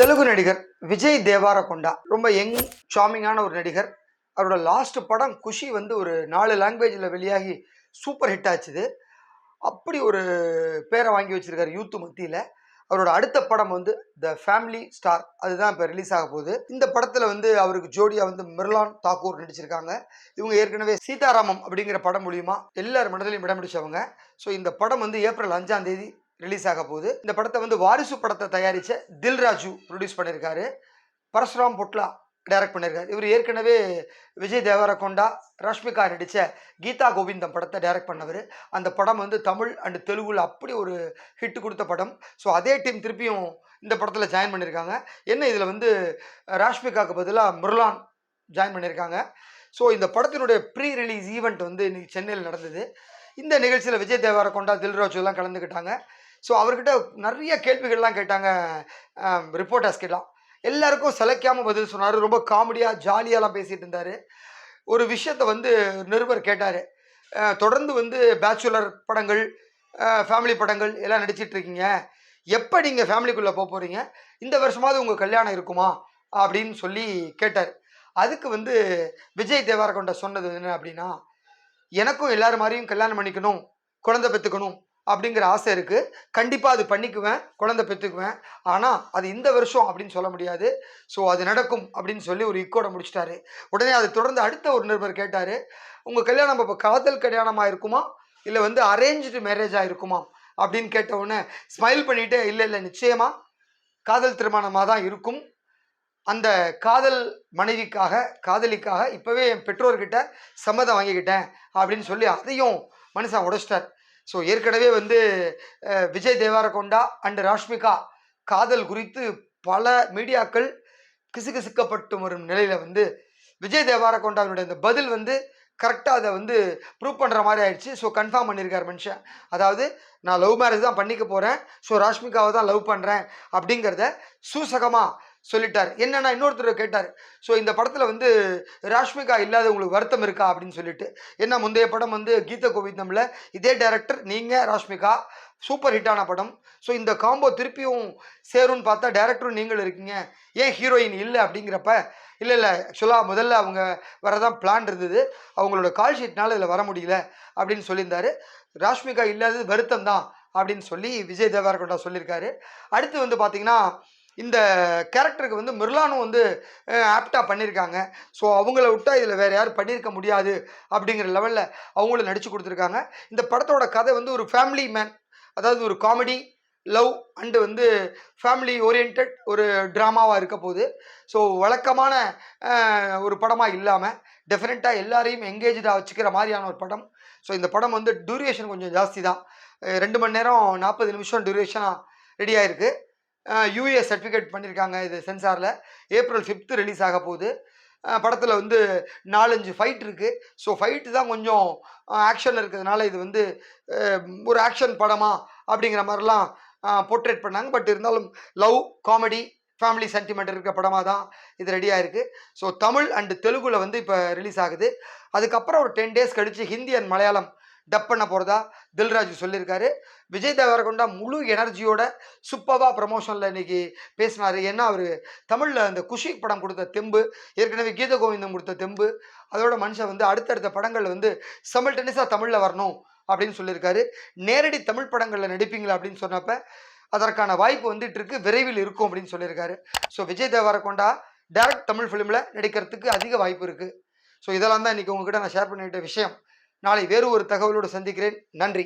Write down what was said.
தெலுங்கு நடிகர் விஜய் தேவாரகொண்டா ரொம்ப யங் சாமிங்கான ஒரு நடிகர். அவரோட லாஸ்ட் படம் குஷி வந்து ஒரு 4 லாங்குவேஜில் வெளியாகி சூப்பர் ஹிட் ஆச்சுது. அப்படி ஒரு பேரை வாங்கி வச்சிருக்காரு யூத்து மத்தியில். அவரோட அடுத்த படம் வந்து த ஃபேமிலி ஸ்டார், அதுதான் இப்போ ரிலீஸ் ஆக போகுது. இந்த படத்தில் வந்து அவருக்கு ஜோடியாக வந்து மிர்லான் தாக்கூர் நடிச்சிருக்காங்க. இவங்க ஏற்கனவே சீதாராமம் அப்படிங்கிற படம் மூலியமா எல்லார் மனதிலையும் இடம் பிடிச்சவங்க. ஸோ இந்த படம் வந்து ஏப்ரல் 5ஆம் தேதி ரிலீஸ் ஆக போகுது. இந்த படத்தை வந்து வாரிசு படத்தை தயாரித்த தில்ராஜு ப்ரொடியூஸ் பண்ணியிருக்காரு. பரசுராம் பொட்லா டைரக்ட் பண்ணியிருக்காரு. இவர் ஏற்கனவே விஜய் தேவரகொண்டா, ராஷ்மிகா நடித்த கீதா கோவிந்தம் படத்தை டைரக்ட் பண்ணவர். அந்த படம் வந்து தமிழ் அண்ட் தெலுங்குல அப்படி ஒரு ஹிட் கொடுத்த படம். ஸோ அதே டீம் திருப்பியும் இந்த படத்தில் ஜாயின் பண்ணியிருக்காங்க. என்ன இதில் வந்து ராஷ்மிகாவுக்கு பதிலாக மிர்லான் ஜாயின் பண்ணியிருக்காங்க. ஸோ இந்த படத்தினுடைய ப்ரீ ரிலீஸ் ஈவெண்ட் வந்து இன்னைக்கு சென்னையில் நடந்தது. இந்த நிகழ்ச்சியில் விஜய் தேவரகொண்டா, தில்ராஜு எல்லாம் கலந்துக்கிட்டாங்க. ஸோ அவர்கிட்ட நிறைய கேள்விகள்லாம் கேட்டாங்க ரிப்போர்ட்டர்ஸ் கிட்டலாம். எல்லாருக்கும் சிலைக்காமல் பதில் சொன்னார். ரொம்ப காமெடியாக ஜாலியாலாம் பேசிகிட்டு இருந்தார். ஒரு விஷயத்தை வந்து நிருபர் கேட்டார், தொடர்ந்து வந்து பேச்சுலர் படங்கள், ஃபேமிலி படங்கள் எல்லாம் நடிச்சிட்டு இருக்கீங்க, எப்போ நீங்கள் ஃபேமிலிக்குள்ளே போக போகிறீங்க, இந்த வருஷமாவது உங்கள் கல்யாணம் இருக்குமா அப்படின்னு சொல்லி கேட்டார். அதுக்கு வந்து விஜய் தேவரகொண்டா சொன்னது என்ன அப்படின்னா, எனக்கும் எல்லாரும் மாதிரியும் கல்யாணம் பண்ணிக்கணும், குழந்தை பெற்றுக்கணும் அப்படிங்கிற ஆசை இருக்குது. கண்டிப்பாக அது பண்ணிக்குவேன், குழந்தை பெற்றுக்குவேன். ஆனால் அது இந்த வருஷம் அப்படின்னு சொல்ல முடியாது. ஸோ அது நடக்கும் அப்படின்னு சொல்லி ஒரு இக்கோட முடிச்சிட்டாரு. உடனே அதை தொடர்ந்து அடுத்த ஒரு நிருபர் கேட்டார், உங்கள் கல்யாணம் இப்போ காதல் கல்யாணமாக இருக்குமா இல்லை வந்து அரேஞ்சு மேரேஜாக இருக்குமா அப்படின்னு கேட்ட உடனே ஸ்மைல் பண்ணிவிட்டு, இல்லை இல்லை நிச்சயமாக காதல் திருமணமாக தான் இருக்கும். அந்த காதல் மனைவிக்காக, காதலிக்காக இப்போவே என் பெற்றோர்கிட்ட சம்மதம் வாங்கிக்கிட்டேன் அப்படின்னு சொல்லி அதையும் மனுஷன் உடைச்சிட்டார். ஸோ ஏற்கனவே வந்து விஜய் தேவரகொண்டா அண்ட் ராஷ்மிகா காதல் குறித்து பல மீடியாக்கள் கிசுகிசுக்கப்பட்டு வரும் நிலையில் வந்து விஜய் தேவரகொண்டாவினுடைய அந்த பதில் வந்து கரெக்டாக அதை வந்து ப்ரூவ் பண்ணுற மாதிரி ஆயிடுச்சு. ஸோ கன்ஃபார்ம் பண்ணியிருக்கார் மனுஷன். அதாவது நான் லவ் மேரேஜ் தான் பண்ணிக்க போகிறேன், ஸோ ராஷ்மிகாவை தான் லவ் பண்ணுறேன் அப்படிங்கிறத சூசகமாக சொல்லிட்டார். என்னன்னா இன்னொருத்தர் கேட்டார், ஸோ இந்த படத்தில் வந்து ராஷ்மிகா இல்லாத உங்களுக்கு வருத்தம் இருக்கா அப்படின்னு சொல்லிட்டு. ஏன்னா முந்தைய படம் வந்து கீதா கோவிந்தமில் இதே டைரக்டர், நீங்கள், ராஷ்மிகா, சூப்பர் ஹிட்டான படம். ஸோ இந்த காம்போ திருப்பியும் சேரும்னு பார்த்தா டைரக்டரும் நீங்கள் இருக்கீங்க, ஏன் ஹீரோயின் இல்லை அப்படிங்கிறப்ப, இல்லை ஆக்சுவலாக முதல்ல அவங்க வரதான் பிளான் இருந்தது, அவங்களோட கால் ஷீட்னால இதில் வர முடியல அப்படின்னு சொல்லியிருந்தாரு. ராஷ்மிகா இல்லாதது வருத்தம் தான் அப்படின்னு சொல்லி விஜய் தேவரகொண்டா சொல்லியிருக்காரு. அடுத்து வந்து பார்த்தீங்கன்னா, இந்த கேரக்டருக்கு வந்து மிர்லானும் வந்து ஆப்டாக பண்ணியிருக்காங்க. ஸோ அவங்கள விட்டால் இதில் வேறு யாரும் பண்ணியிருக்க முடியாது அப்படிங்கிற லெவலில் அவங்களும் நடித்து கொடுத்துருக்காங்க. இந்த படத்தோட கதை வந்து ஒரு ஃபேமிலி மேன், அதாவது ஒரு காமெடி, லவ் அண்டு வந்து ஃபேமிலி ஓரியன்ட் ஒரு ட்ராமாவாக இருக்க போகுது. ஸோ வழக்கமான ஒரு படமாக இல்லாமல் டெஃபினட்டாக எல்லாரையும் எங்கேஜாக வச்சுக்கிற மாதிரியான ஒரு படம். ஸோ இந்த படம் வந்து டியூரேஷன் கொஞ்சம் ஜாஸ்தி தான். 2 மணி நேரம் 40 நிமிஷம் டியூரேஷனாக ரெடியாக இருக்குது. யூஏ சர்டிஃபிகேட் பண்ணியிருக்காங்க. இது சென்சாரில் ஏப்ரல் 5 ரிலீஸ் ஆக போகுது. படத்தில் வந்து 4-5 ஃபைட் இருக்குது. ஸோ ஃபைட்டு தான் கொஞ்சம் ஆக்ஷன் இருக்கிறதுனால இது வந்து ஒரு ஆக்ஷன் படமா அப்படிங்கிற மாதிரிலாம் போர்ட்ரேட் பண்ணாங்க. பட் இருந்தாலும் லவ், காமெடி, ஃபேமிலி சென்டிமெண்ட் இருக்கிற படமாக தான் இது ரெடியாக இருக்குது. ஸோ தமிழ் அண்டு தெலுங்குல வந்து இப்போ ரிலீஸ் ஆகுது. அதுக்கப்புறம் ஒரு 10 டேஸ் கழித்து ஹிந்தி அண்ட் மலையாளம் டப் பண்ண போகிறதா தில்ராஜு சொல்லியிருக்காரு. விஜய் தேவரகொண்டா முழு எனர்ஜியோட சூப்பராக ப்ரமோஷனில் இன்றைக்கி பேசினார். ஏன்னா அவர் தமிழில் அந்த குஷி படம் கொடுத்த தெம்பு, ஏற்கனவே கீத கோவிந்தம் கொடுத்த தெம்பு, அதோட மனுஷன் வந்து அடுத்தடுத்த படங்கள் வந்து சமல்டனிஸாக தமிழில் வரணும் அப்படின்னு சொல்லியிருக்காரு. நேரடி தமிழ் படங்களில் நடிப்பீங்களா அப்படின்னு சொன்னப்போ அதற்கான வாய்ப்பு வந்துட்டு இருக்கு, விரைவில் இருக்கும் அப்படின்னு சொல்லியிருக்காரு. ஸோ விஜய் தேவரகொண்டா டைரக்ட் தமிழ் ஃபிலிமில் நடிக்கிறதுக்கு அதிக வாய்ப்பு இருக்குது. ஸோ இதெல்லாம் தான் இன்றைக்கி உங்ககிட்ட நான் ஷேர் பண்ணிக்கிட்ட விஷயம். நாளை வேறு ஒரு தகவலோடு சந்திக்கிறேன். நன்றி.